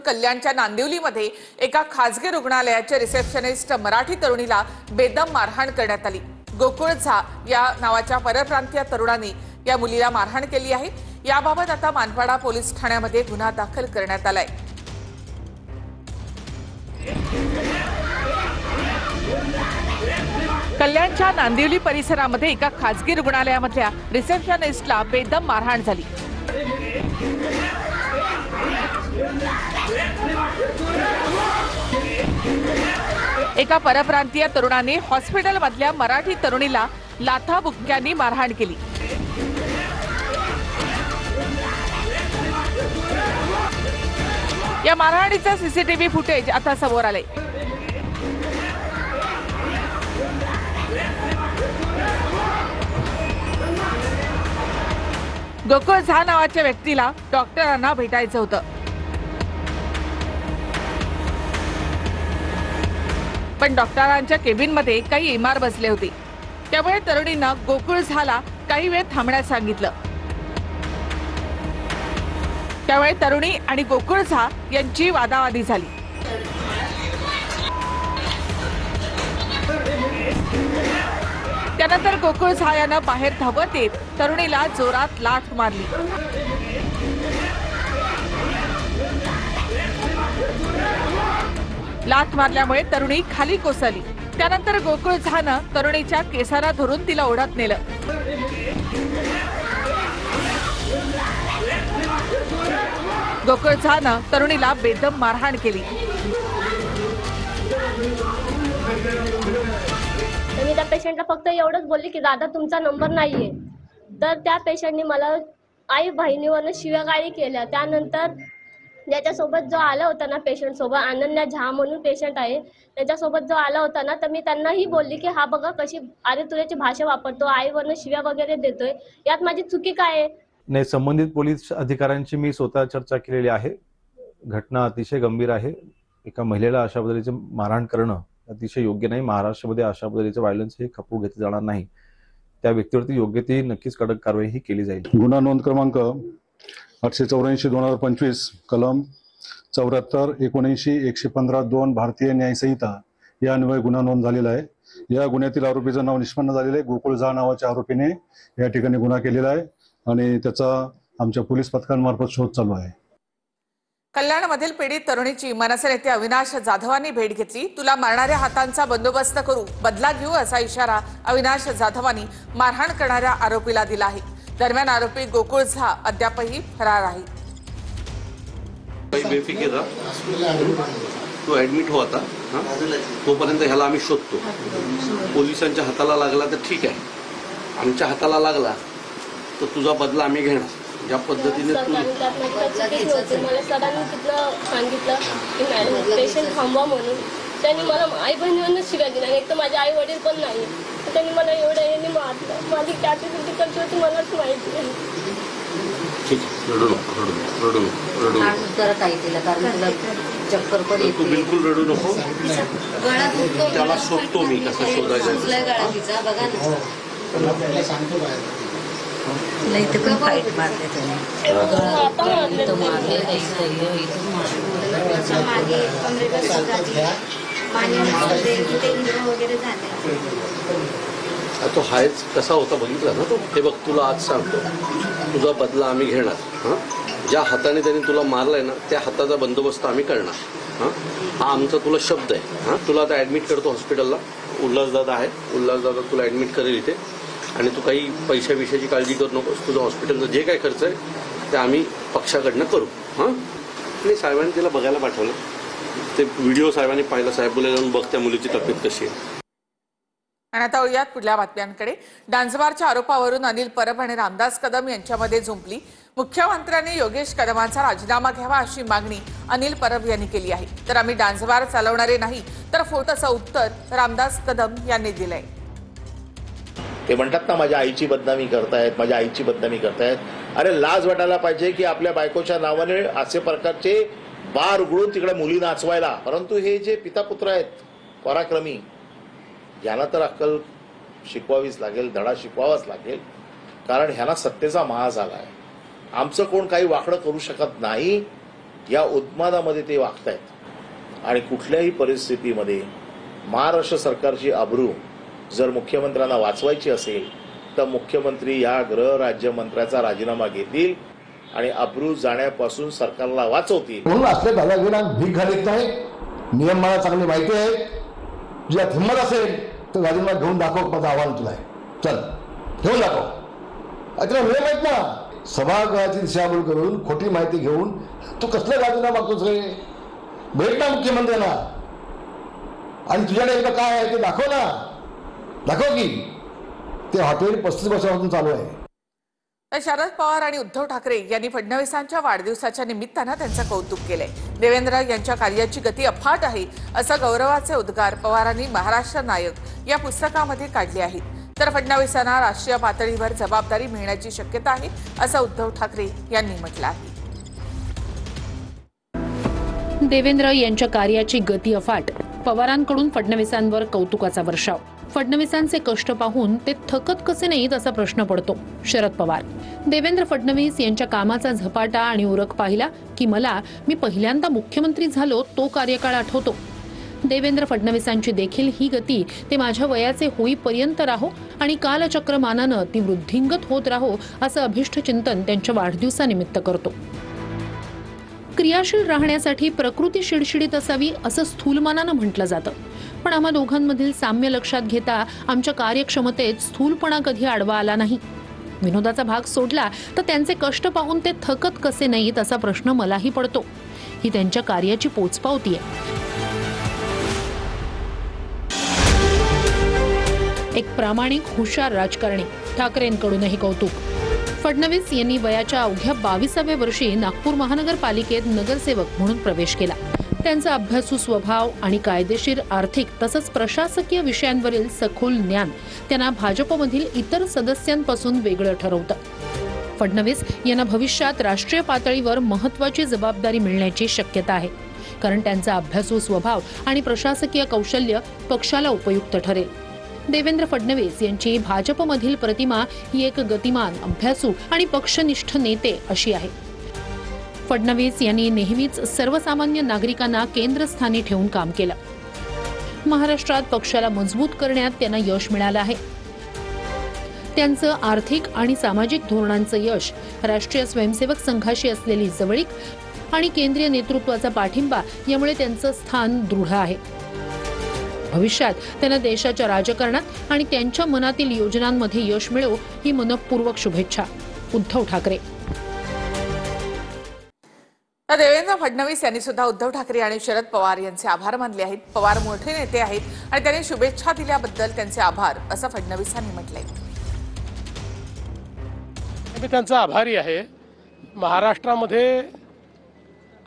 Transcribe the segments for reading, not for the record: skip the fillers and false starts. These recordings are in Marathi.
कल्याणच्या नांदिवलीमध्ये एका खासगी रुग्णालयाच्या रिसेप्शनिस्ट मराठी तरुणीला बेदम मारहाण करण्यात आली। गोकुळ झा या नावाच्या परप्रांतीय तरुणाने या मुलीला मारहाण केली आहे। याबाबत आता मानपाडा पोलीस ठाण्यामध्ये गुन्हा दाखल करण्यात आलाय। कल्याणच्या नांदिवली परिसरामध्ये एका खासगी रुग्णालयामधल्या रिसेप्शनिस्टला बेदम मारहाण झाली। एका परप्रांतीय तरुणाने हॉस्पिटलमधल्या मराठी तरुणीला लाथाबुक्क्यांनी मारहाण केली। या मारहाणीचा सीसीटीव्ही फुटेज आता समोर आले। गोकुळ झा नावाच्या व्यक्तीला डॉक्टरांना भेटायचं होतं, पण डॉक्टरांच्या केबिनमध्ये काही इमार बसले होते। त्यामुळे तरुणीनं गोकुळ झाला काही वेळ थांबण्यास सांगितलं। त्यामुळे तरुणी आणि गोकुळ झा यांची वादावादी झाली। त्यानंतर गोकुळ झा यानं बाहेर धावत येत तरुणीला जोरात लाथ मारली। लाथ मारल्यामुळे तरुणी खाली कोसळली। त्यानंतर गोकुळ झानं तरुणीच्या केसाला धरून तिला ओढत नेलं। गोकुळ झानं तरुणीला बेदम मारहाण केली। मी त्या पेशंटला फक्त एवढंच बोलले की दादा तुमचा नंबर नाहीये, तर त्या पेशंटने मला आई बहिणीवरनं शिव्यागाळी केल्या। त्यानंतर ज्याच्यासोबत जो आला होता ना पेशंट सोबत, अनन्या झा म्हणून पेशंट आहे, त्याच्यासोबत जो आला होता ना, तर मी त्यांनाही बोलली की हा बघा कशी अरे तुझ्याची भाषा वापरतो, आईवरनं शिव्या वगैरे देतोय, यात माझी चुकी काय आहे? नाही, संबंधित पोलीस अधिकाऱ्यांची मी स्वतः चर्चा केलेली आहे। घटना अतिशय गंभीर आहे। एका महिलेला अशा पद्धतीचे मारहाण करणं अतिशय योग्य नाही। महाराष्ट्रामध्ये अशा पद्धतीचे व्हायलन्स हे खपवून घेतले जाणार नाही। त्या व्यक्तीवरती योग्य ती नक्कीच कडक कारवाई ही केली जाईल। गुन्हा नोंद क्रमांक 884/2025 कलम 74 79 115 2 भारतीय न्याय संहिता या अन्वये गुन्हा नोंद झालेला आहे। या गुन्ह्यातील आरोपीचं नाव निष्पन्न झालेलं आहे। गोकुळ झा नावाच्या आरोपीने या ठिकाणी गुन्हा केलेला आहे आणि त्याचा आमच्या पोलीस पथकांमार्फत शोध चालू आहे। कल्याणमधील पीडित तरुणीची मनसे नेते अविनाश जाधवांनी भेट घेतली। तुला मारणाऱ्या हातांचा बंदोबस्त करू, बदला घेऊ असा इशारा अविनाश जाधवांनी मारहाण करणाऱ्या आरोपीला दिला आहे। दरम्यान आरोपी गोकुळ झा अद्यापही फरार आहे। तो ऍडमिट हो आता, तोपर्यंत ह्याला आम्ही शोधतो। पोलिसांच्या हाताला लागला तर ठीक आहे, आमच्या हाताला लागला तर तुझा बदला आम्ही घेणार। ज्या पद्धतीने मला सरांनी तिथलं सांगितलं की मॅडम पेशंट थांबवा म्हणून, त्यांनी मला आई बहिणीवरनं शिव्या दिल्या। एक तर माझे आई वडील पण नाही, त्यांनी मला एवढं यांनी मारलं। माझी कॅपेसिटी कशी होती मलाच माहिती नाही। ठीक आहे, रडू नको, रडू नको, रडू नको, करत आहे तिला, कारण तुला चक्कर पण येते। तू बिलकुल रडू नको। त्याला शोधतो मी, कसं शोधायचं गळा तिचा बघा ना, इथं पण फाईट मारते त्याने, तो हायच कसा होता बघितला ना तो। हे बघ, तुला आज सांगतो, तुझा बदला आम्ही घेणार। ज्या हाताने त्यांनी तुला मारलाय ना, त्या हाताचा बंदोबस्त आम्ही करणार। हा आमचा तुला शब्द आहे। तुला आता ऍडमिट करतो हॉस्पिटलला, उल्हासदादा आहे, उल्हासदादा तुला ऍडमिट करेल इथे। आणि तू काही पैशाविषयाची काळजी करू नकोस। तुझं हॉस्पिटलचं जे काही खर्च आहे ते आम्ही पक्षाकडनं करू। आणि साहेबांनी तिला बघायला पाठवलं, ते व्हिडिओ साहेबांनी पाहिला। साहेब बोलले जाऊन बघ त्या मुलीची तब्येत कशी आहे। आणि आता वळूयात पुढल्या बातम्यांकडे। डान्सबारच्या आरोपावरून अनिल परब आणि रामदास कदम यांच्यामध्ये झुंपली। मुख्यमंत्र्यांनी योगेश कदमांचा राजीनामा घ्यावा अशी मागणी अनिल परब यांनी केली आहे। तर आम्ही डान्सबार चालवणारे नाही तर फोटोचं उत्तर रामदास कदम यांनी दिलंय। ते म्हणतात ना, माझ्या आईची बदनामी करतायत, माझ्या आईची बदनामी करतायत। अरे लाज वाटायला पाहिजे की आपल्या बायकोच्या नावाने असे प्रकारचे बार उघडून तिकडे मुली नाचवायला। परंतु हे जे पितापुत्र आहेत पराक्रमी, यांना तर अक्कल शिकवावीच लागेल, धडा शिकवावाच लागेल, कारण ह्यांना सत्तेचा माज आलाय। आमचं कोण काही वाकडं करू शकत नाही। या उन्मादामध्ये ते वागतायत आणि कुठल्याही परिस्थितीमध्ये महाराष्ट्र सरकारची आबरू जर मुख्यमंत्र्यांना वाचवायची असेल तर मुख्यमंत्री या गृह राज्यमंत्र्याचा राजीनामा घेतील आणि आबरू जाण्यापासून सरकारला वाचवतील. म्हणून असले दादागिरीला भीक घालीत नाही. नियम मला चांगली माहिती आहे. तुला हिंमत असेल तर राजीनामा घेऊन दाखव. माझं आव्हान तुला आहे. चल घेऊन दाखव. तुला नियम आहेत ना. सभागृहाची दिशाभूल करून खोटी माहिती घेऊन तू कसलं राजीनामा मागतोस रे? भेट ना मुख्यमंत्र्यांना आणि तुझ्याकडे एकदा काय आहे ते दाखव ना. दाखव की ते हॉटेल 35 वर्षापासून चालू आहे. तर शरद पवार आणि उद्धव ठाकरे यांनी फडणवीसांच्या वाढदिवसाच्या निमित्तानं त्यांचं कौतुक केलंय. देवेंद्र यांच्या कार्याची गती अफाट आहे असं गौरवाचे उद्गार पवारांनी महाराष्ट्र नायक या पुस्तकामध्ये काढले आहेत. तर फडणवीसांना राष्ट्रीय पातळीवर जबाबदारी मिळण्याची शक्यता आहे असं उद्धव ठाकरे यांनी म्हटलं आहे. देवेंद्र यांच्या कार्याची गती अफाट, पवारांकडून फडणवीसांवर कौतुकाचा वर्षाव. फडणवीसांचे कष्ट पाहून ते थकत कसे नाहीत असा प्रश्न पडतो. शरद पवार, देवेंद्र फडणवीस यांच्या कामाचा झपाटा आणि उरक पाहिला की मला मी पहिल्यांदा मुख्यमंत्री झालो तो कार्यकाळ आठवतो. देवेंद्र फडणवीसांची देखील ही गती ते माझ्या वयाचे होईपर्यंत राहो आणि कालचक्रमानानं ती वृद्धिंगत होत राहो असं अभिष्ट चिंतन त्यांच्या वाढदिवसानिमित्त करतो. क्रियाशील राहण्यासाठी प्रकृती शिडशिडीत असावी असं स्थूलमानानं म्हटलं जातं. पण आम्हा दोघांमधील साम्य लक्षात घेता आमच्या कार्यक्षमतेत स्थूलपणा कधी आडवा आला नाही. विनोदाचा भाग सोडला तर त्यांचे कष्ट पाहून ते थकत कसे नाहीत असा प्रश्न मलाही पडतो. ही त्यांच्या कार्याची पोचपावती आहे. एक प्रामाणिक हुशार राजकारणी, ठाकरेंकडूनही कौतुक. फडणवीस यांनी वयाच्या अवघ्या 22व्या वर्षी नागपूर महानगरपालिकेत नगरसेवक म्हणून प्रवेश केला. त्यांचा अभ्यासू स्वभाव आणि कायदेशीर, आर्थिक तसंच प्रशासकीय विषयांवरील सखोल ज्ञान त्यांना भाजपमधील इतर सदस्यांपासून वेगळं ठरवतं. फडणवीस यांना भविष्यात राष्ट्रीय पातळीवर महत्त्वाची जबाबदारी मिळण्याची शक्यता आहे, कारण त्यांचा अभ्यासू स्वभाव आणि प्रशासकीय कौशल्य पक्षाला उपयुक्त ठरेल. देवेंद्र फडणवीस यांची भाजपमधील प्रतिमा ही एक गतिमान, अभ्यासू आणि पक्षनिष्ठ नेते अशी आहे. फडणवीस यांनी नेहमीच सर्वसामान्य नागरिकांना केंद्रस्थानी ठेवून काम केलं. महाराष्ट्रात पक्षाला मजबूत करण्यात त्यांना यश मिळालं आहे. त्यांचं आर्थिक आणि सामाजिक धोरणांचं यश, राष्ट्रीय स्वयंसेवक संघाशी असलेली जवळीक आणि केंद्रीय नेतृत्वाचा पाठिंबा यामुळे त्यांचं स्थान दृढ आहे. भविष्यात त्यांना देशाच्या राजकारणात आणि त्यांच्या मनातील योजनांमध्ये यश मिळो ही मनपूर्वक शुभेच्छा. उद्धव ठाकरे. तर देवेंद्र फडणवीस यांनी सुद्धा उद्धव ठाकरे आणि शरद पवार यांचे आभार मानले आहेत. पवार मोठे नेते आहेत आणि त्यांनी शुभेच्छा दिल्याबद्दल त्यांचे आभार असं फडणवीसांनी म्हटलंय. मी त्यांचा आभारी आहे. महाराष्ट्रामध्ये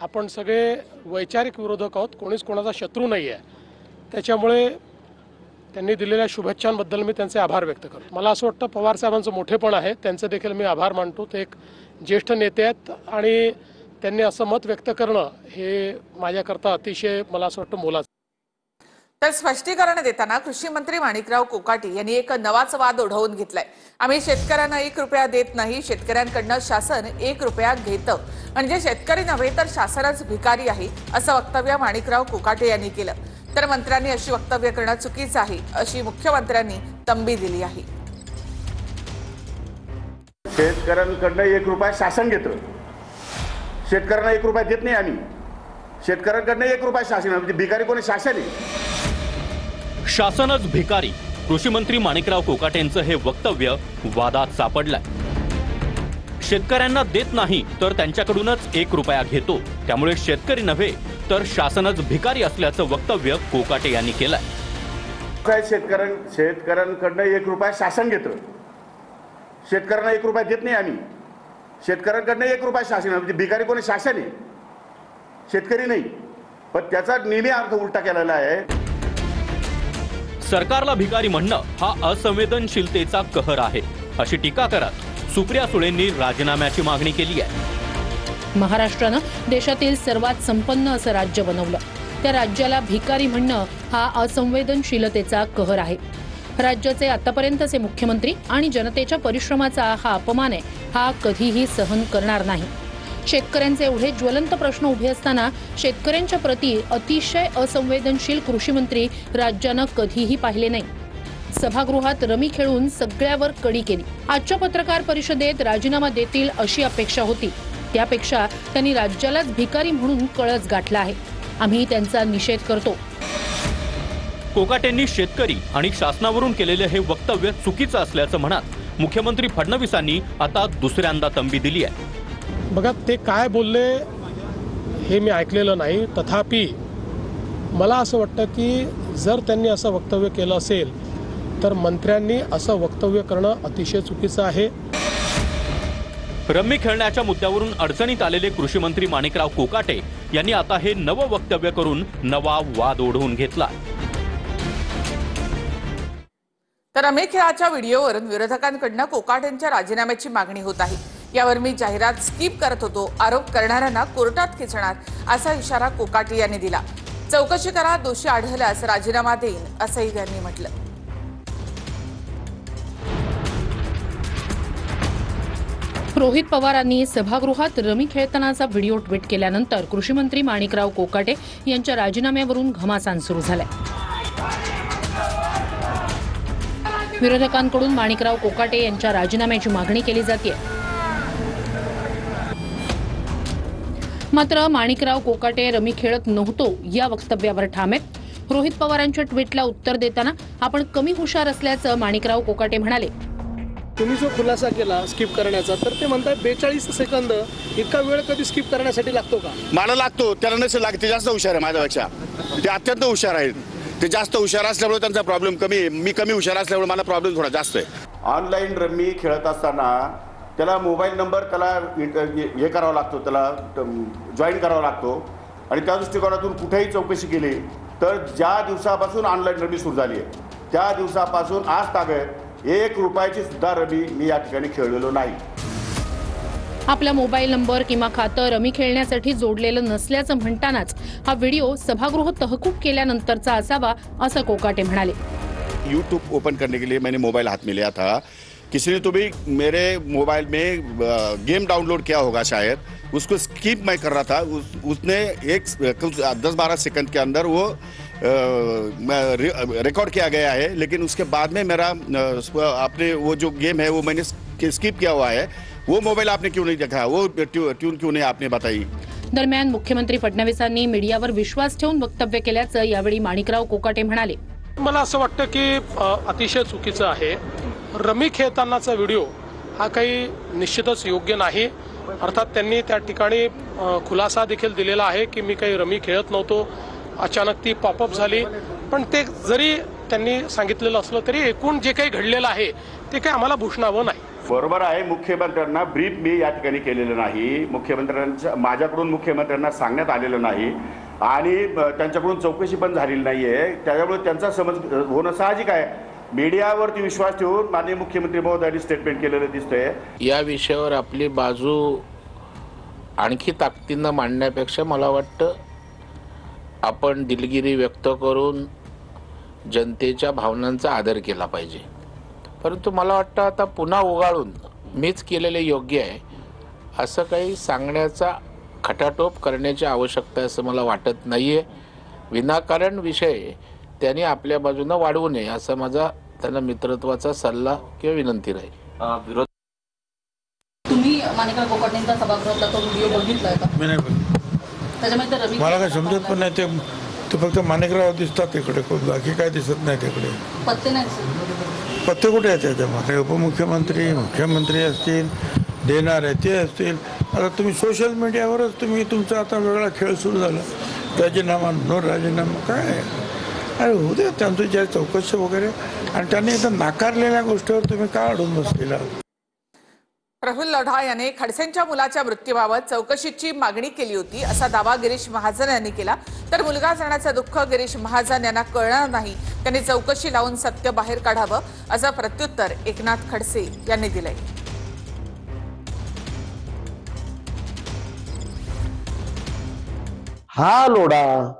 आपण सगळे वैचारिक विरोधक आहोत, कोणीच कोणाचा शत्रू नाही आहे. त्याच्यामुळे त्यांनी दिलेल्या शुभेच्छांबद्दल मी त्यांचे आभार व्यक्त करतो. मला असं वाटतं पवार साहेबांचं मोठेपण आहे, त्यांचं देखील मी आभार मानतो. ते एक ज्येष्ठ नेते आहेत आणि त्यांनी असं मत व्यक्त करणं हे माझ्याकरता अतिशय, मला असं वाटतं, मोलाचं. तर स्पष्टीकरण देताना कृषी मंत्री माणिकराव कोकाटे यांनी एक नवाच वाद ओढवून घेतलाय. आम्ही शेतकऱ्यांना 1 रुपया देत नाही, शेतकऱ्यांकडनं शासन 1 रुपया घेतं, म्हणजे शेतकरी नव्हे तर शासनच भिकारी आहे असं वक्तव्य माणिकराव कोकाटे यांनी केलं. तर मंत्र्यांनी अशी वक्तव्य करणं चुकीचं आहे अशी मुख्यमंत्र्यांनी तंबी दिली आहे. शेतकऱ्यांकडनं 1 रुपया शासन घेतं, शेतकऱ्यांना 1 रुपया देत नाही आम्ही. शेतकऱ्यांकडनं 1 रुपया शासन, म्हणजे भिकारी कोणी? शासन आहे. शासनच भिकारी. कृषी मंत्री माणिकराव कोकाटेंचं हे वक्तव्य वादात सापडलंय. शेतकऱ्यांना देत नाही तर त्यांच्याकडूनच 1 रुपया घेतो, त्यामुळे शेतकरी नव्हे तर शासनच भिकारी असल्याचं वक्तव्य कोकाटे यांनी केलंय. शेतकऱ्यांकडनं 1 रुपया शासन घेतं, शेतकऱ्यांना 1 रुपया देत नाही आम्ही. शेतकऱ्यांकडनं 1 रुपया शासन, म्हणजे भिकारी कोणी? शासन आहे, शेतकरी नाही. पण त्याचा नेहमी अर्थ उलटा केलेला आहे. सरकारला भिकारी म्हणणं हा असंवेदनशीलतेचा कहर आहे अशी टीका करत सुप्रिया सुळेंनी राजीनाम्याची मागणी केली आहे. महाराष्ट्रानं देशातील सर्वात संपन्न असं राज्य बनवलं. त्या राज्याला भिकारी म्हणणं हा असंवेदनशीलतेचा कहर आहे. राज्याचे आतापर्यंतचे मुख्यमंत्री आणि जनतेच्या परिश्रमाचा हा अपमान आहे, हा कधीही सहन करणार नाही. शेतकऱ्यांचे एवढे ज्वलंत प्रश्न उभे असताना शेतकऱ्यांच्या प्रती अतिशय असंवेदनशील कृषी मंत्री राज्यानं कधीही पाहिले नाही. सभागृहात रमी खेळून सगळ्यावर कडी केली. आजच्या पत्रकार परिषदेत राजीनामा देतील अशी अपेक्षा होती. त्यापेक्षा त्यांनी राज्यालाच भिकारी म्हणून कळस गाठला आहे. आम्ही त्यांचा निषेध करतो. कोकाटेंनी शेतकरी आणि शासनावरून केलेले हे वक्तव्य चुकीचं असल्याचं म्हणत मुख्यमंत्री फडणवीसांनी आता दुसऱ्यांदा तंबी दिली आहे. बघा, ते काय बोलले हे मी ऐकलेलं नाही. तथापि मला असं वाटतं की जर त्यांनी असं वक्तव्य केलं असेल तर मंत्र्यांनी असं वक्तव्य करणं अतिशय चुकीचं आहे. रम्मी खेळण्याच्या मुद्द्यावरून अडचणीत आलेले कृषी मंत्री माणिकराव कोकाटे यांनी आता हे नवं वक्तव्य करून नवा वाद ओढवून घेतला. तर रमी खेळाच्या व्हिडिओवरून विरोधकांकडून कोकाटेंच्या राजीनाम्याची मागणी होत आहे. यावर मी जाहिरात स्किप करत होतो, आरोप करणाऱ्यांना कोर्टात खेचणार असा इशारा कोकाटे यांनी दिला. चौकशी करा, दोषी आढळल्यास राजीनामा देईन असंही त्यांनी म्हटलं. रोहित पवारांनी सभागृहात रमी खेळतानाचा व्हिडिओ ट्विट केल्यानंतर कृषी मंत्री माणिकराव कोकाटे यांच्या राजीनाम्यावरून घमासान सुरू झालाय. विरोधकांकडून माणिकराव कोकाटे यांच्या राजीनाम्याची मागणी केली जाते. मात्र माणिकराव कोकाटे रमी खेळत नव्हतो या वक्तव्यावर ठाम आहेत. रोहित पवारांच्या ट्विटला उत्तर देताना आपण कमी हुशार असल्याचं माणिकराव कोकाटे म्हणाले. तुम्ही जो खुलासा केला स्किप करण्याचा, तर ते म्हणतात 42 सेकंद इतका वेळ कधी स्किप करण्यासाठी लागतो का? मला लागतो, त्याला नसेल लागते. जास्त हुशार आहे माझ्यापेक्षा, ते अत्यंत हुशार आहेत. ते जास्त हुशार असल्यामुळे त्यांचा प्रॉब्लेम कमी आहे, मी कमी हुशार असल्यामुळे मला प्रॉब्लेम थोडा जास्त आहे. ऑनलाईन रम्मी खेळत असताना त्याला मोबाईल नंबर त्याला हे करावा लागतो, त्याला जॉईन करावा लागतो. आणि त्या दृष्टिकोनातून कुठेही चौकशी केली तर ज्या दिवसापासून ऑनलाईन रम्मी सुरू झाली आहे त्या दिवसापासून आज तागत 1 रुपयाची सुद्धा रमी मी या ठिकाणी खेळलेलो नाही. आपला मोबाईल नंबर किंवा खातं रमी खेळण्यासाठी जोडलेलं नसल्याचं म्हणतानाच हा व्हिडिओ सभागृह तहकूब केल्यानंतरचा असावा असं कोकाटे म्हणाले. यूट्यूब ओपन करने के लिए मैंने मोबाइल हाथ में लिया था. किसी ने तो भी मेरे मोबाइल में गेम डाउनलोड किया होगा शायद, उसको स्किप मैं कर रहा था. उसने 10-12 सेकंड के अंदर वो रिकॉर्ड किया गया है. लेकिन उसके बाद में मेरा आपने वो जो गेम है वो मैंने स्किप किया हुआ है. वो मोबाइल आपने क्यों नहीं देखा, वो ट्यून क्यों नहीं आपने बताई. दरम्यान मुख्यमंत्री फडणवीसांनी मीडियावर विश्वास ठेवून वक्तव्य केल्याचं यावेळी माणिकराव कोकाटे म्हणाले. मला असं वाटतं की अतिशय चुकीचं आहे. रमी खेळतानाचा व्हिडिओ हा काही निश्चितच योग्य नाही. अर्थात त्यांनी त्या ठिकाणी खुलासा देखील दिलेला आहे की मी काही रमी खेळत नव्हतो, अचानक ती पॉपअप झाली. पण ते जरी त्यांनी सांगितलेलं असलं तरी एकूण जे काही घडलेलं आहे ते काही आम्हाला भूषणावं नाही. बरोबर आहे, मुख्यमंत्र्यांना ब्रीफ मी या ठिकाणी केलेलं नाही. माझ्याकडून मुख्यमंत्र्यांना सांगण्यात आलेलं नाही आणि त्यांच्याकडून चौकशी पण झालेली नाहीये. त्याच्यामुळे त्यांचा समज होणं साहजिक आहे. मीडियावरती विश्वास ठेवून माननीय मुख्यमंत्री महोदयांनी स्टेटमेंट केलेलं दिसतंय. या विषयावर आपली बाजू आणखी ताकदीनं मांडण्यापेक्षा मला वाटतं आपण दिलगिरी व्यक्त करून जनतेच्या भावनांचा आदर केला पाहिजे. परंतु मला वाटतं आता पुन्हा उगाळून मीच केलेले योग्य आहे असं काही सांगण्याचा खटाटोप करण्याची आवश्यकता असं मला वाटत नाहीये. विनाकारण विषय त्यांनी आपल्या बाजूने वाढवू नये असा माझा त्यांना मित्रत्वाचा सल्ला किंवा विनंती राहील. तुम्ही माणिकराव कोकाटेंचा सभागृहातला तो व्हिडिओ बघितलाय का? मी नाही बघितला. त्याच्यामध्ये मला काय समजत पण नाही. ते फक्त माणिकराव दिसतात तिकडे, बाकी काय दिसत नाही तिकडे. पत्ते नाही. पत्ते कुठे आहेत त्याच्यामध्ये? उपमुख्यमंत्री, मुख्यमंत्री असतील, देणारे ते असतील. आता तुम्ही सोशल मीडियावरच तुम्ही तुमचा आता वेगळा खेळ सुरू झाला. राजीनामा नो राजीनामा काय? अरे होऊ दे त्यांचं ज्या चौकशी वगैरे. आणि त्यांनी आता नाकारलेल्या गोष्टीवर तुम्ही का अडून बसलेला? प्रफुल्ल लोढा यांनी खडसेंच्या मुलाच्या मृत्यूबाबत चौकशीची मागणी केली होती असा दावा गिरीश महाजन यांनी केला. तर मुलगा जाण्याचं दुःख गिरीश महाजन यांना कळणार नाही, त्यांनी चौकशी लावून सत्य बाहेर काढावं असं प्रत्युत्तर एकनाथ खडसे यांनी दिलंय. हा लोढा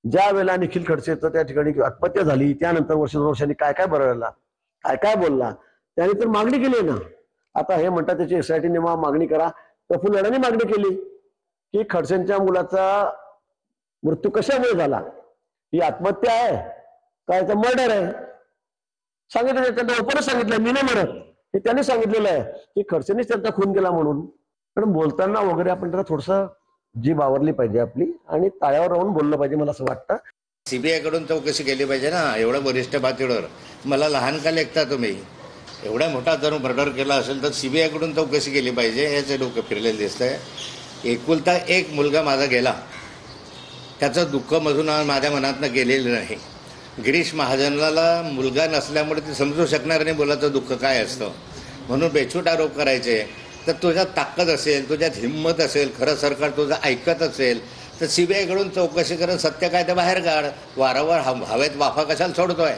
ज्या वेळेला निखिल खडसेचं त्या ठिकाणी आत्महत्या झाली त्यानंतर वर्षानुवर्षांनी काय काय बरळला, काय काय बोलला, त्याने तर मागणी केली ना. आता हे म्हणतात त्याची SIT नेमा, मागणी करा. प्रफुल्ल अडाणी मागणी केली की खडसेंच्या मुलाचा मृत्यू कशामुळे झाला, ही आत्महत्या आहे का याचा मर्डर आहे, सांगितलं. त्यांना ओपनच सांगितलं, मी नाही म्हणत, हे त्यांनी सांगितलेलं आहे की खडसेंनीच त्यांचा खून केला म्हणून. पण बोलताना वगैरे आपण त्याला थोडंसं जीभ आवरली पाहिजे आपली आणि ताळ्यावर राहून बोललं पाहिजे, मला असं वाटतं. सीबीआय कडून चौकशी केली पाहिजे ना, एवढं वरिष्ठ पातळीवर. मला लहान का लेखता तुम्ही? एवढा मोठा जर मर्डर केला असेल तर सीबीआय कडून चौकशी केली पाहिजे, याचे डोकं फिरलेलं दिसतंय. एकुलता एक मुलगा माझा गेला, त्याचं दुःख मधून माझ्या मनातनं गेलेलं नाही. गिरीश महाजनाला मुलगा नसल्यामुळे ते समजू शकणार नाही मुलाचं दुःख काय असतं, म्हणून बेछूट आरोप करायचे. तर तुझ्यात ताकद असेल, तुझ्यात हिंमत असेल, खरं सरकार तुझं ऐकत असेल तर सीबीआय कडून चौकशी करत सत्य काय ते बाहेर काढ. वारंवार हवेत वाफा कशाला सोडतोय?